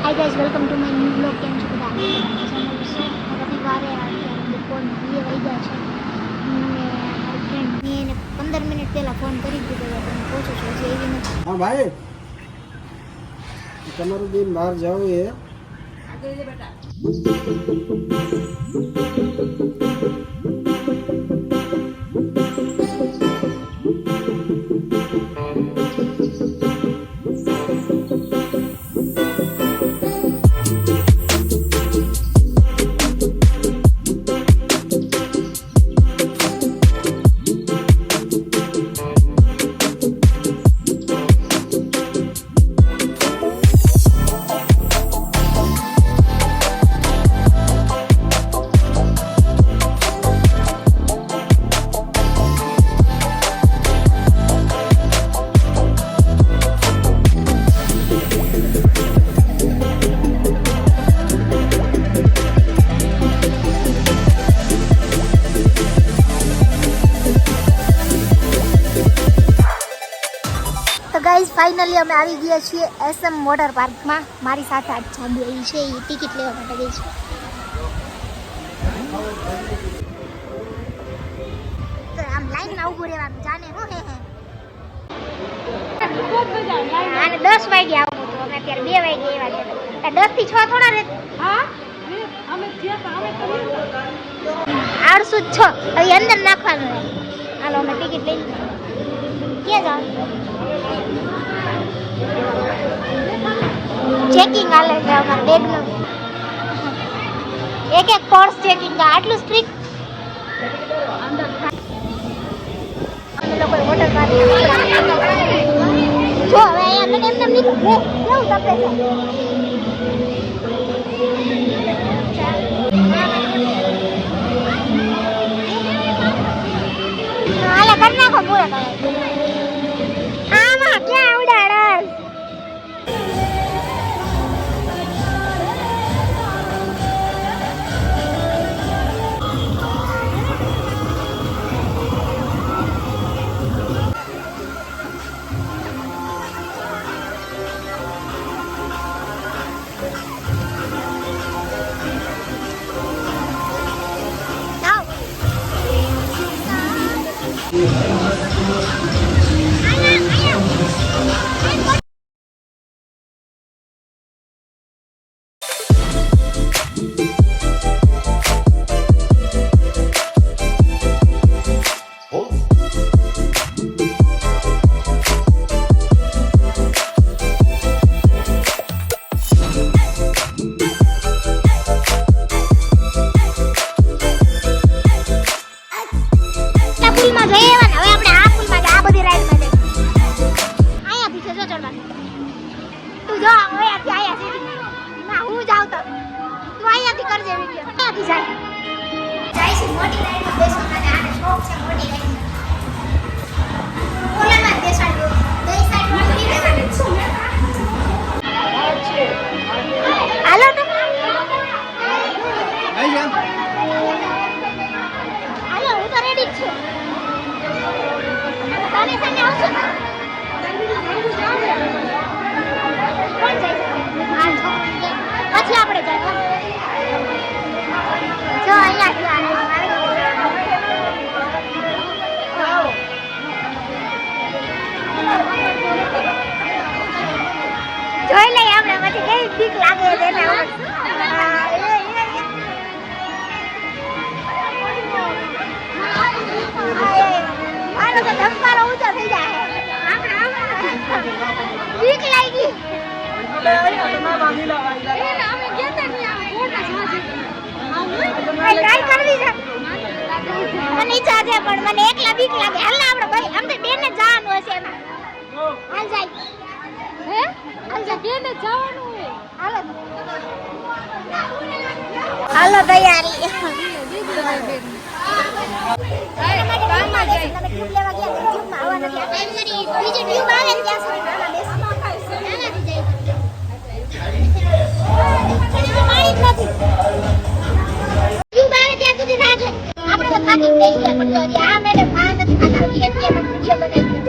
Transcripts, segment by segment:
Hi guys welcome to my new blog કેમ છો બધા રવિવારે ફોન બે વાગ્યા છે અને મારી ફ્રેન્ડ મેં એને 15 મિનિટ પહેલા ફોન કરી દીધો હતો તમે પહોંચો છો હજી એવી નથી. હા ભાઈ તમારું દિન બહાર જાવું એ આગળ લે બેટા. તો ગાઈઝ ફાઇનલી અમે આવી ગયા છીએ SM વોટર પાર્કમાં. મારી સાથે આજ જાદુ આવી છે, એ ટિકિટ લેવા માટે ગઈ છે. તો આમ લાઈનમાં ઊભું રહેવાનું જાને હો હે અને 10 વાગે આવું હતું, અમે અત્યારે 2 વાગે આવ્યા છે. 10 થી 6 થોડા રહે. હા અમે જ્યાં અમે કરી 806 હવે અંદર નાખવાનું રહે. હાલો અમે ટિકિટ લઈ લીધી. ક્યાં જાવ? ચેકિંગ હાલે છે અમારા બેગનું, એક પર્સ ચેકિંગ. આટલું સ્ટ્રિક્ટ અંદર અમે લોકો વોટર પાર્ક જો હવે અહીંયા મને એમને નીકળ કેવું તપે છે. હાલે કરી નાખો પૂરા કરે. આમાં ક્યાં ઉડાડસ? પછી આપણે જો જોઈ લઈએ આપણે પછી કેવી બીક લાગે છે એને. મારો તો ધમકારો ઊંચો થઈ જાય. બીક લાગી. ટ્રાય કરવી છે મને ઈચ્છા છે પણ મને એકલા બીક લાગે. હાલ ને આપણે ભાઈ અમને બેને જવાનું હશે એમાં. હાલ જાય હે હાલ જાય બેને જવાનું હોય. હાલો હાલો તૈયારી. બીજી ટ્યુબ આવે ત્યાં સુધી રાખે. આપણે તો થાકી જઈએ પણ આ મેડમ આ નથી ખાતા એટલે વિડિયો બનાવી.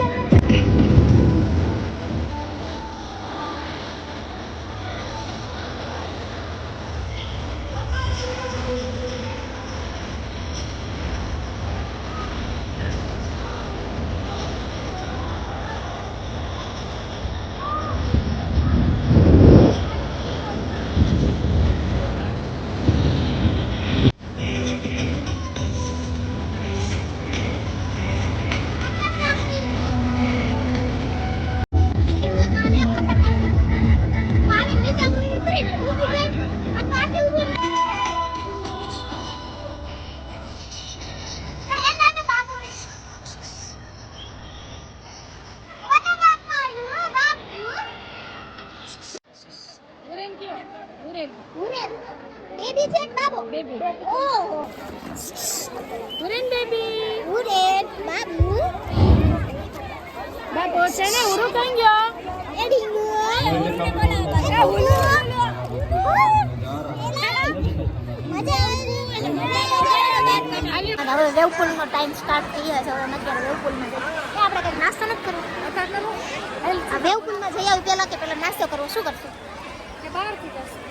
ઉરેન બેબી છે કે બાબો બેબી ઓહો ઉરેન બેબી ઉરેન બાબુ બાબો છે ને ઉરુ કઈ ગયો એડીંગો હવે વેવપુલનો ટાઈમ સ્ટાર્ટ થઈ ગયો છે હવે અમે અત્યારે વેવપુલમાં જઈએ આપણે કંઈક નાસ્તો નથી કરવો આ વેવપુલમાં જઈ આવી પહેલા કે પહેલા નાસ્તો કરવો શું કરશું કે બહારથી જશે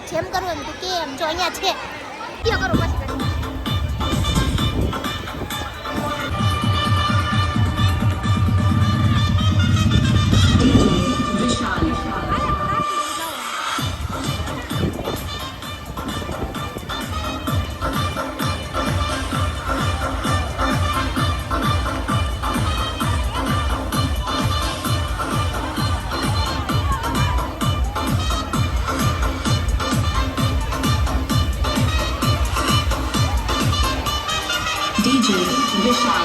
જેમ કરવું એમ તું કે એમ જો અહીંયા છે ક્યાં કરો પછી કરીએ. DJ Vishal.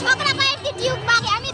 છોકરા પાસેથી ટ્યુબ માગે